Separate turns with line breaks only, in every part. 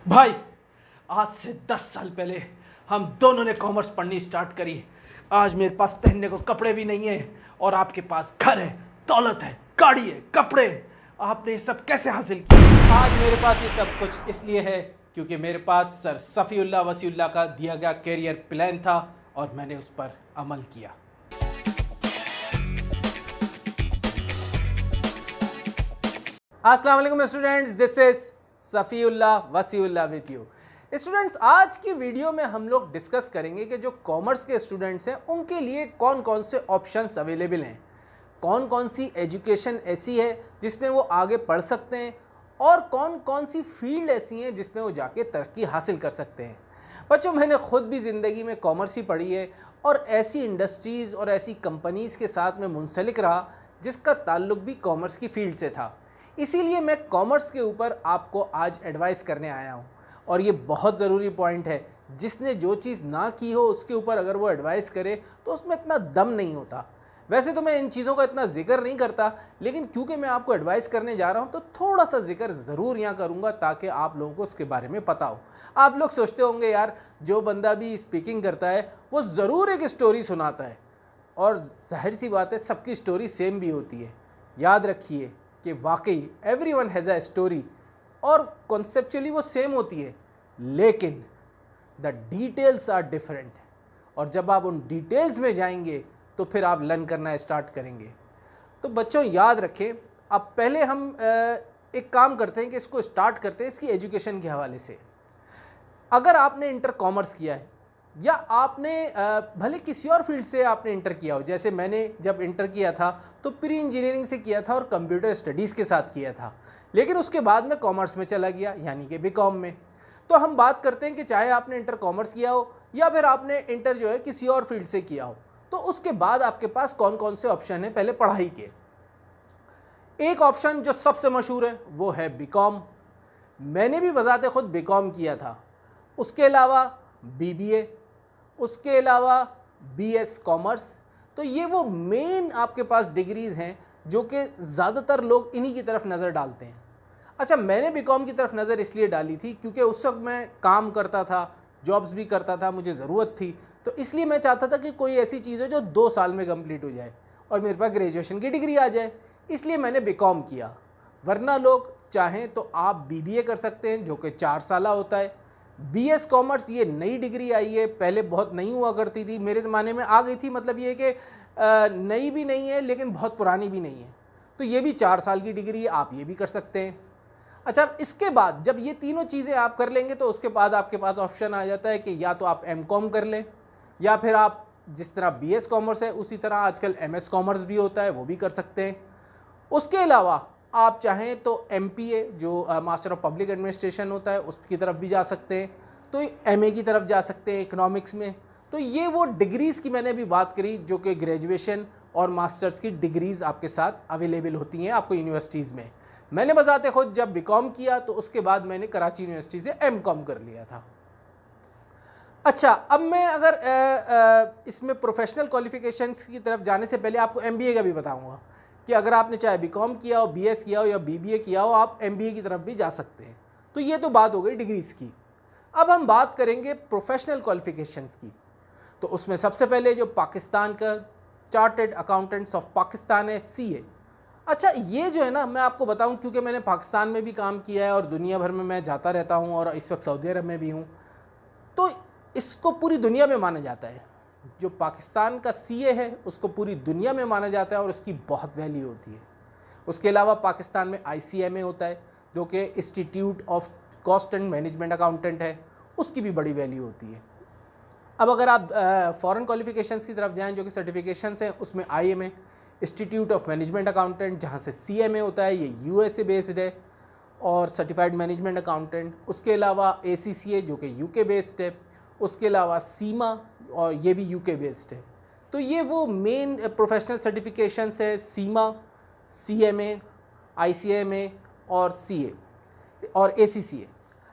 भाई, आज से 10 साल पहले हम दोनों ने कॉमर्स पढ़नी स्टार्ट करी। आज मेरे पास पहनने को कपड़े भी नहीं है और आपके पास घर है, दौलत है, गाड़ी है, कपड़े। आपने ये सब कैसे हासिल किया? आज मेरे पास ये सब कुछ इसलिए है क्योंकि मेरे पास सर सफ़ीउल्लाह वसीउल्लाह का दिया गया कैरियर प्लान था और मैंने उस पर अमल किया। अस्सलाम वालेकुम students, this is Safiullah Wasiullah with you. Students, आज की वीडियो में हम लोग डिस्कस करेंगे कि जो कॉमर्स के स्टूडेंट्स हैं उनके लिए कौन कौन से ऑप्शंस अवेलेबल हैं, कौन कौन सी एजुकेशन ऐसी है जिसमें वो आगे पढ़ सकते हैं और कौन कौन सी फील्ड ऐसी हैं जिसमें वो जाके तरक्की हासिल कर सकते हैं। बच्चों, मैंने ख़ुद भी ज़िंदगी में कॉमर्स ही पढ़ी है और ऐसी इंडस्ट्रीज़ और ऐसी कंपनीज़ के साथ में मुंसलिक रहा जिसका ताल्लुक़ भी कॉमर्स की फील्ड से था। इसीलिए मैं कॉमर्स के ऊपर आपको आज एडवाइस करने आया हूँ और ये बहुत ज़रूरी पॉइंट है। जिसने जो चीज़ ना की हो उसके ऊपर अगर वो एडवाइस करे तो उसमें इतना दम नहीं होता। वैसे तो मैं इन चीज़ों का इतना जिक्र नहीं करता, लेकिन क्योंकि मैं आपको एडवाइस करने जा रहा हूँ तो थोड़ा सा जिक्र ज़रूर यहाँ करूँगा ताकि आप लोगों को उसके बारे में पता हो। आप लोग सोचते होंगे यार, जो बंदा भी स्पीकिंग करता है वो ज़रूर एक स्टोरी सुनाता है, और जाहिर सी बात है सबकी स्टोरी सेम भी होती है। याद रखिए कि वाकई एवरीवन हैज़ अ स्टोरी और कॉन्सेप्चुअली वो सेम होती है, लेकिन द डिटेल्स आर डिफरेंट। और जब आप उन डिटेल्स में जाएंगे तो फिर आप लर्न करना स्टार्ट करेंगे। तो बच्चों याद रखें, अब पहले हम एक काम करते हैं कि इसको स्टार्ट करते हैं इसकी एजुकेशन के हवाले से। अगर आपने इंटर कॉमर्स किया है या आपने भले किसी और फील्ड से आपने इंटर किया हो, जैसे मैंने जब इंटर किया था तो प्री इंजीनियरिंग से किया था और कंप्यूटर स्टडीज़ के साथ किया था, लेकिन उसके बाद मैं कॉमर्स में चला गया, यानी कि बीकॉम में। तो हम बात करते हैं कि चाहे आपने इंटर कॉमर्स किया हो या फिर आपने इंटर जो है किसी और फील्ड से किया हो, तो उसके बाद आपके पास कौन कौन से ऑप्शन हैं पहले पढ़ाई के। एक ऑप्शन जो सबसे मशहूर है वो है बीकॉम। मैंने भी बजाते खुद बीकॉम किया था। उसके अलावा बीबीए, उसके अलावा बीएस कॉमर्स। तो ये वो मेन आपके पास डिग्रीज़ हैं जो कि ज़्यादातर लोग इन्हीं की तरफ नज़र डालते हैं। अच्छा, मैंने बीकॉम की तरफ नज़र इसलिए डाली थी क्योंकि उस वक्त मैं काम करता था, जॉब्स भी करता था, मुझे ज़रूरत थी, तो इसलिए मैं चाहता था कि कोई ऐसी चीज़ है जो 2 साल में कंप्लीट हो जाए और मेरे पास ग्रेजुएशन की डिग्री आ जाए, इसलिए मैंने बीकॉम किया। वरना लोग चाहें तो आप बीबीए कर सकते हैं जो कि 4 साल होता है। बीएस कॉमर्स ये नई डिग्री आई है, पहले बहुत नई हुआ करती थी, मेरे ज़माने में आ गई थी, मतलब ये कि नई भी नहीं है लेकिन बहुत पुरानी भी नहीं है, तो ये भी 4 साल की डिग्री है, आप ये भी कर सकते हैं। अच्छा, इसके बाद जब ये तीनों चीज़ें आप कर लेंगे तो उसके बाद आपके पास ऑप्शन आ जाता है कि या तो आप एमकॉम कर लें या फिर आप जिस तरह बीएस कॉमर्स है उसी तरह आजकल एमएस कॉमर्स भी होता है, वो भी कर सकते हैं। उसके अलावा आप चाहें तो एमपीए जो मास्टर ऑफ पब्लिक एडमिनिस्ट्रेशन होता है उसकी तरफ भी जा सकते हैं, तो एमए की तरफ जा सकते हैं इकोनॉमिक्स में। तो ये वो डिग्रीज़ की मैंने भी बात करी जो कि ग्रेजुएशन और मास्टर्स की डिग्रीज़ आपके साथ अवेलेबल होती हैं आपको यूनिवर्सिटीज़ में। मैंने बजाते खुद जब बीकॉम किया तो उसके बाद मैंने कराची यूनिवर्सिटी से एमकॉम कर लिया था। अच्छा, अब मैं अगर इसमें प्रोफेशनल क्वालिफ़िकेशंस की तरफ जाने से पहले आपको एमबीए का भी बताऊंगा कि अगर आपने चाहे बीकॉम किया हो, बीएस किया हो या बीबीए किया हो, आप एमबीए की तरफ भी जा सकते हैं। तो ये तो बात हो गई डिग्रीज़ की। अब हम बात करेंगे प्रोफेशनल क्वालिफ़िकेशंस की। तो उसमें सबसे पहले जो पाकिस्तान का चार्टर्ड अकाउंटेंट्स ऑफ पाकिस्तान है, सीए। अच्छा, ये जो है ना, मैं आपको बताऊं क्योंकि मैंने पाकिस्तान में भी काम किया है और दुनिया भर में मैं जाता रहता हूं और इस वक्त सऊदी अरब में भी हूं, तो इसको पूरी दुनिया में माना जाता है। जो पाकिस्तान का सीए है उसको पूरी दुनिया में माना जाता है और उसकी बहुत वैल्यू होती है। उसके अलावा पाकिस्तान में आईसीएमए होता है जो कि institute of cost and management accountant है, उसकी भी बड़ी वैल्यू होती है। अब अगर आप फॉरेन क्वालिफ़िकेशंस की तरफ जाएं जो कि सर्टिफिकेशंस हैं, उसमें IMA institute of management accountant जहाँ से सीएमए होता है, ये यूएसए बेस्ड है और सर्टिफाइड मैनेजमेंट अकाउंटेंट। उसके अलावा एसीसीए जो कि यूके बेस्ड है। उसके अलावा सीमा, और ये भी यूके बेस्ड है। तो ये वो मेन प्रोफेशनल सर्टिफिकेशंस है, सीमा, सीएमए, आईसीएमए और सीए और एसीसीए।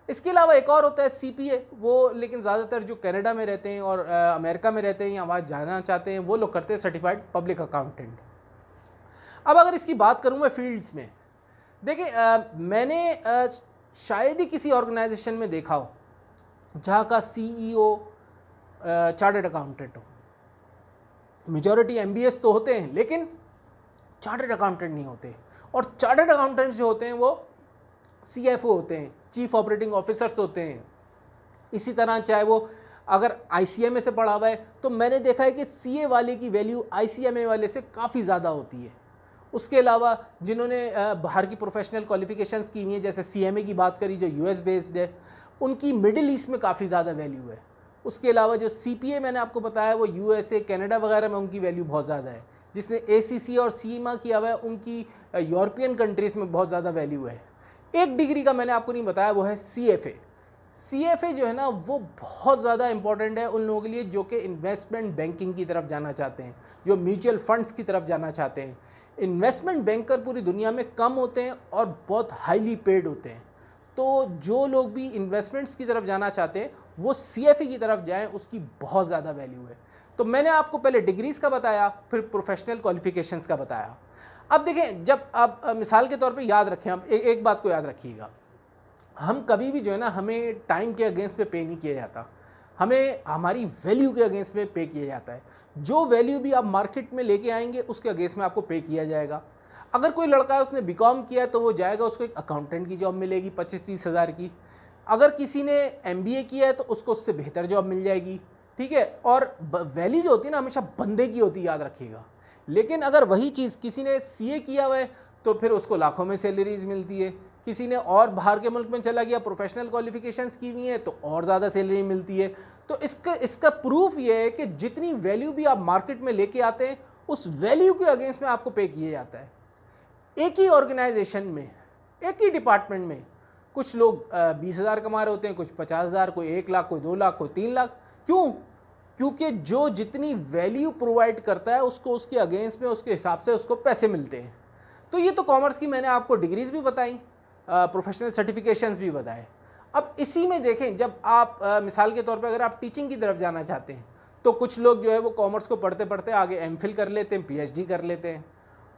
इसके अलावा एक और होता है सीपीए, वो लेकिन ज़्यादातर जो कनाडा में रहते हैं और अमेरिका में रहते हैं या वहाँ जाना चाहते हैं वो लोग करते हैं सर्टिफाइड पब्लिक अकाउंटेंट। अब अगर इसकी बात करूँ मैं फील्ड्स में, देखिए मैंने शायद ही किसी ऑर्गेनाइजेशन में देखा हो जहाँ का CEO चार्टर्ड अकाउंटेंट हो। मेजॉरिटी MBAs तो होते हैं लेकिन चार्टर्ड अकाउंटेंट नहीं होते, और चार्टर्ड अकाउंटेंट्स जो होते हैं वो CFO होते हैं, चीफ ऑपरेटिंग ऑफिसर्स होते हैं। इसी तरह चाहे वो अगर ICMA से पढ़ा हुआ है तो मैंने देखा है कि CA वाले की वैल्यू ICMA वाले से काफ़ी ज़्यादा होती है। उसके अलावा जिन्होंने बाहर की प्रोफेशनल क्वालिफिकेशंस की हुई हैं, जैसे CMA की बात करी जो US बेस्ड है, उनकी मिडिल ईस्ट में काफ़ी ज़्यादा वैल्यू है। उसके अलावा जो CPA मैंने आपको बताया वो USA कनाडा वगैरह में उनकी वैल्यू बहुत ज़्यादा है। जिसने ACC और CIMA किया हुआ है उनकी यूरोपियन कंट्रीज़ में बहुत ज़्यादा वैल्यू है। एक डिग्री का मैंने आपको नहीं बताया, वो है CFA जो है ना वो बहुत ज़्यादा इंपॉर्टेंट है उन लोगों के लिए जो कि इन्वेस्टमेंट बैंकिंग की तरफ जाना चाहते हैं, जो म्यूचुअल फंड्स की तरफ जाना चाहते हैं। इन्वेस्टमेंट बैंकर पूरी दुनिया में कम होते हैं और बहुत हाईली पेड होते हैं, तो जो लोग भी इन्वेस्टमेंट्स की तरफ जाना चाहते हैं वो CFA की तरफ जाएं, उसकी बहुत ज़्यादा वैल्यू है। तो मैंने आपको पहले डिग्रीज़ का बताया, फिर प्रोफेशनल क्वालिफिकेशंस का बताया। अब देखें, जब आप मिसाल के तौर पे याद रखें, अब एक बात को याद रखिएगा, हम कभी भी जो है ना हमें टाइम के अगेंस्ट पे पे नहीं किया जाता, हमें हमारी वैल्यू के अगेंस्ट में पे किया जाता है। जो वैल्यू भी आप मार्केट में लेके आएंगे उसके अगेंस्ट में आपको पे किया जाएगा। अगर कोई लड़का है उसने BCom किया है तो वो जाएगा, उसको एक अकाउंटेंट की जॉब मिलेगी 25-30 हज़ार की। अगर किसी ने MBA किया है तो उसको उससे बेहतर जॉब मिल जाएगी, ठीक है। और वैल्यू जो होती है ना हमेशा बंदे की होती है, याद रखिएगा। लेकिन अगर वही चीज़ किसी ने CA किया हुआ है तो फिर उसको लाखों में सैलरीज मिलती है। किसी ने और बाहर के मुल्क में चला गया, प्रोफेशनल क्वालिफिकेशंस की हुई है तो और ज़्यादा सैलरी मिलती है। तो इसका प्रूफ ये है कि जितनी वैल्यू भी आप मार्केट में लेके आते हैं उस वैल्यू के अगेंस्ट में आपको पे किया जाता है। एक ही ऑर्गेनाइजेशन में, एक ही डिपार्टमेंट में कुछ लोग 20 हज़ार कमा रहे होते हैं, कुछ 50 हज़ार, कोई 1 लाख, कोई 2 लाख, कोई 3 लाख। क्यों? क्योंकि जो जितनी वैल्यू प्रोवाइड करता है उसको उसके अगेंस्ट में उसके हिसाब से उसको पैसे मिलते हैं। तो ये तो कॉमर्स की मैंने आपको डिग्रीज भी बताई, प्रोफेशनल सर्टिफिकेशंस भी बताए। अब इसी में देखें, जब आप मिसाल के तौर पे अगर आप टीचिंग की तरफ जाना चाहते हैं तो कुछ लोग जो है वो कॉमर्स को पढ़ते पढ़ते आगे MPhil कर लेते हैं, PhD कर लेते हैं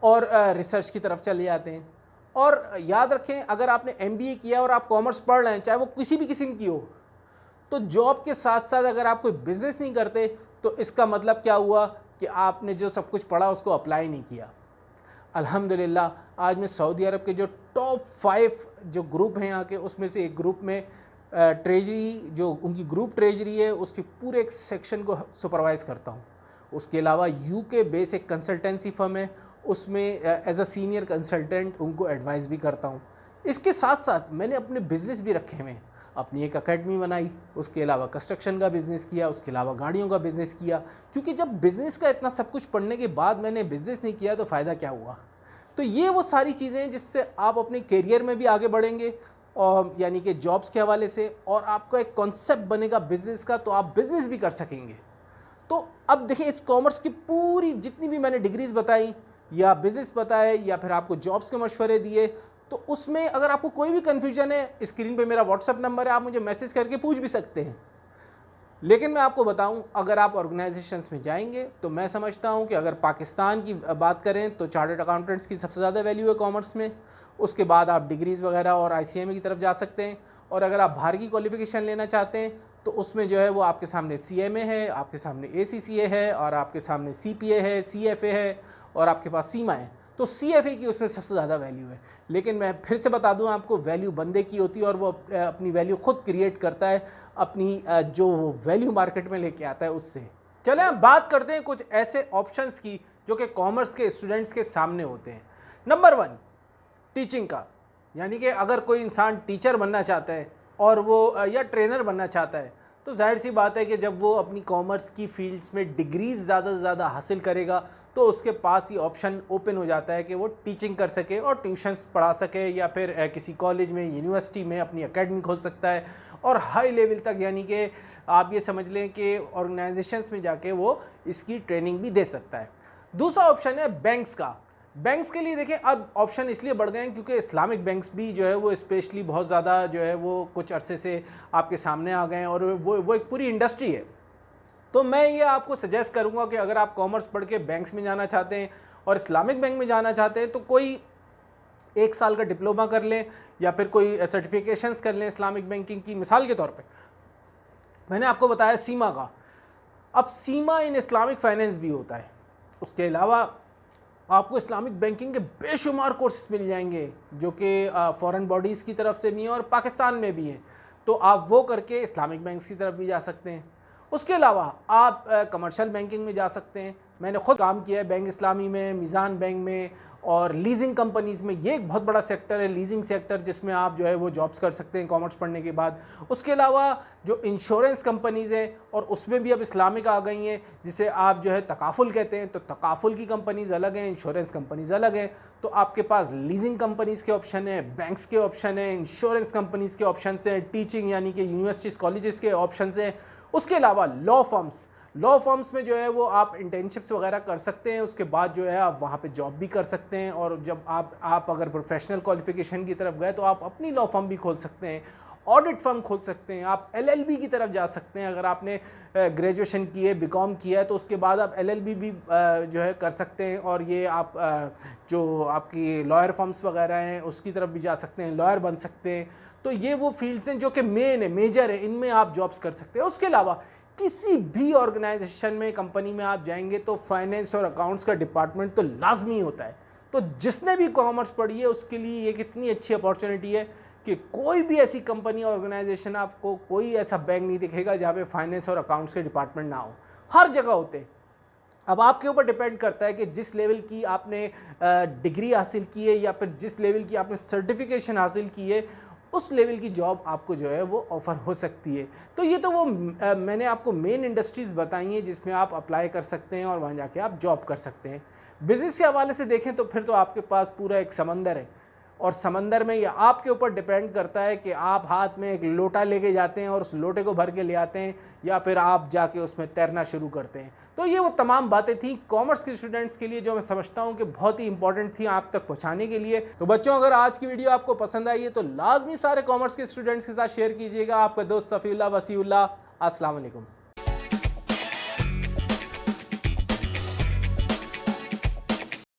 और रिसर्च की तरफ चले जाते हैं। और याद रखें, अगर आपने MBA किया और आप कॉमर्स पढ़ रहे हैं, चाहे वो किसी भी किस्म की हो, तो जॉब के साथ साथ अगर आप कोई बिज़नेस नहीं करते तो इसका मतलब क्या हुआ कि आपने जो सब कुछ पढ़ा उसको अप्लाई नहीं किया। अल्हम्दुलिल्लाह आज मैं सऊदी अरब के जो टॉप 5 जो ग्रुप हैं यहाँ के, उसमें से एक ग्रुप में ट्रेजरी, जो उनकी ग्रुप ट्रेजरी है, उसके पूरे एक सेक्शन को सुपरवाइज़ करता हूँ। उसके अलावा UK बेस एक कंसल्टेंसी फर्म है, उसमें एज अ सीनियर कंसल्टेंट उनको एडवाइस भी करता हूँ। इसके साथ साथ मैंने अपने बिज़नेस भी रखे हुए हैं, अपनी एक एकेडमी बनाई, उसके अलावा कंस्ट्रक्शन का बिज़नेस किया, उसके अलावा गाड़ियों का बिज़नेस किया। क्योंकि जब बिज़नेस का इतना सब कुछ पढ़ने के बाद मैंने बिज़नेस नहीं किया तो फ़ायदा क्या हुआ। तो ये वो सारी चीज़ें हैं जिससे आप अपने करियर में भी आगे बढ़ेंगे, और यानी कि जॉब्स के हवाले से, और आपका एक कॉन्सेप्ट बनेगा बिज़नेस का, तो आप बिज़नेस भी कर सकेंगे। तो अब देखिए, इस कॉमर्स की पूरी जितनी भी मैंने डिग्रीज़ बताई या बिज़नेस बताए या फिर आपको जॉब्स के मशवरे दिए, तो उसमें अगर आपको कोई भी कन्फ्यूजन है, स्क्रीन पे मेरा WhatsApp नंबर है, आप मुझे मैसेज करके पूछ भी सकते हैं। लेकिन मैं आपको बताऊं, अगर आप ऑर्गेनाइजेशंस में जाएंगे तो मैं समझता हूं कि अगर पाकिस्तान की बात करें तो चार्टर्ड अकाउंटेंट्स की सबसे ज़्यादा वैल्यू है कॉमर्स में। उसके बाद आप डिग्रीज़ वगैरह और ICMA की तरफ जा सकते हैं। और अगर आप बाहर की क्वालिफिकेशन लेना चाहते हैं तो उसमें जो है वो आपके सामने CMA है, आपके सामने ACCA है, और आपके सामने CPA है, CFA है, और आपके पास सीमा है। तो CFA की उसमें सबसे ज़्यादा वैल्यू है। लेकिन मैं फिर से बता दूं आपको, वैल्यू बंदे की होती है और वो अपनी वैल्यू खुद क्रिएट करता है, अपनी जो वैल्यू मार्केट में लेके आता है उससे। चलें हम बात करते हैं कुछ ऐसे ऑप्शंस की जो कि कॉमर्स के स्टूडेंट्स के सामने होते हैं। नंबर 1, टीचिंग का, यानी कि अगर कोई इंसान टीचर बनना चाहता है और वो या ट्रेनर बनना चाहता है, तो जाहिर सी बात है कि जब वो अपनी कॉमर्स की फील्ड्स में डिग्रीज ज़्यादा से ज़्यादा हासिल करेगा तो उसके पास ही ऑप्शन ओपन हो जाता है कि वो टीचिंग कर सके और ट्यूशन्स पढ़ा सके, या फिर किसी कॉलेज में, यूनिवर्सिटी में अपनी एकेडमी खोल सकता है और हाई लेवल तक, यानी कि आप ये समझ लें कि ऑर्गेनाइजेशंस में जाके वो इसकी ट्रेनिंग भी दे सकता है। दूसरा ऑप्शन है बैंक्स का। बैंक्स के लिए देखें, अब ऑप्शन इसलिए बढ़ गए हैं क्योंकि इस्लामिक बैंक्स भी जो है वो स्पेशली बहुत ज़्यादा जो है वो कुछ अरसे से आपके सामने आ गए हैं और वो एक पूरी इंडस्ट्री है। तो मैं ये आपको सजेस्ट करूँगा कि अगर आप कॉमर्स पढ़ के बैंक्स में जाना चाहते हैं और इस्लामिक बैंक में जाना चाहते हैं तो कोई 1 साल का डिप्लोमा कर लें या फिर कोई सर्टिफिकेशंस कर लें इस्लामिक बैंकिंग की। मिसाल के तौर पे मैंने आपको बताया सीमा का, अब सीमा इन इस्लामिक फाइनेंस भी होता है। उसके अलावा आपको इस्लामिक बैंकिंग के बेशुमार कोर्सेज मिल जाएंगे जो कि फॉरेन बॉडीज़ की तरफ से भी हैं और पाकिस्तान में भी हैं, तो आप वो करके इस्लामिक बैंक्स की तरफ भी जा सकते हैं। उसके अलावा आप कमर्शियल बैंकिंग में जा सकते हैं। मैंने खुद काम किया है बैंक इस्लामी में, मीज़ान बैंक में और लीजिंग कंपनीज़ में। ये एक बहुत बड़ा सेक्टर है लीजिंग सेक्टर, जिसमें आप जो है वो जॉब्स कर सकते हैं कॉमर्स पढ़ने के बाद। उसके अलावा जो इंश्योरेंस कंपनीज़ हैं और उसमें भी अब इस्लामिक आ गई हैं, जिसे आप जो है तकाफुल कहते हैं। तो तकाफुल की कंपनीज़ अलग हैं, इंश्योरेंस कंपनीज़ अलग हैं। तो आपके पास लीजिंग कंपनीज़ के ऑप्शन है, बैंक्स के ऑप्शन है, इंश्योरेंस कंपनीज़ के ऑप्शन हैं, टीचिंग यानी कि यूनिवर्सिटीज़ कॉलेजेस के ऑप्शन हैं। उसके अलावा लॉ फर्म्स में जो है वो आप इंटर्नशिप्स वगैरह कर सकते हैं। उसके बाद जो है आप वहाँ पे जॉब भी कर सकते हैं। और जब आप अगर प्रोफेशनल क्वालिफिकेशन की तरफ गए तो आप अपनी लॉ फर्म भी खोल सकते हैं, ऑडिट फर्म खोल सकते हैं, आप LLB की तरफ जा सकते हैं। अगर आपने ग्रेजुएशन की है, बीकॉम किया है, तो उसके बाद आप LLB भी जो है कर सकते हैं। और ये आप जो आपकी लॉयर फर्म्स वगैरह हैं उसकी तरफ भी जा सकते हैं, लॉयर बन सकते हैं। तो ये वो फील्ड्स हैं जो कि मेजर है, इनमें आप जॉब्स कर सकते हैं। उसके अलावा किसी भी ऑर्गेनाइजेशन में, कंपनी में आप जाएंगे तो फाइनेंस और अकाउंट्स का डिपार्टमेंट तो लाजमी होता है। तो जिसने भी कॉमर्स पढ़ी है उसके लिए ये कितनी अच्छी अपॉर्चुनिटी है कि कोई भी ऐसी कंपनी ऑर्गेनाइजेशन, आपको कोई ऐसा बैंक नहीं दिखेगा जहाँ पे फाइनेंस और अकाउंट्स के डिपार्टमेंट ना हो। हर जगह होते हैं। अब आपके ऊपर डिपेंड करता है कि जिस लेवल की आपने डिग्री हासिल की है या फिर जिस लेवल की आपने सर्टिफिकेशन हासिल की है, उस लेवल की जॉब आपको जो है वो ऑफ़र हो सकती है। तो ये तो वो मैंने आपको मेन इंडस्ट्रीज़ बताई हैं जिसमें आप अप्लाई कर सकते हैं और वहाँ जाके आप जॉब कर सकते हैं। बिज़नेस के हवाले से देखें तो फिर तो आपके पास पूरा एक समंदर है, और समंदर में ये आपके ऊपर डिपेंड करता है कि आप हाथ में एक लोटा लेके जाते हैं और उस लोटे को भर के ले आते हैं, या फिर आप जाके उसमें तैरना शुरू करते हैं। तो ये वो तमाम बातें थी कॉमर्स के स्टूडेंट्स के लिए जो मैं समझता हूँ कि बहुत ही इंपॉर्टेंट थी आप तक पहुँचाने के लिए। तो बच्चों, अगर आज की वीडियो आपको पसंद आई है तो लाजमी सारे कॉमर्स के स्टूडेंट्स के साथ शेयर कीजिएगा। आपका दोस्त सफ़ीउल्लाह वसीउल्लाह। अस्सलाम वालेकुम।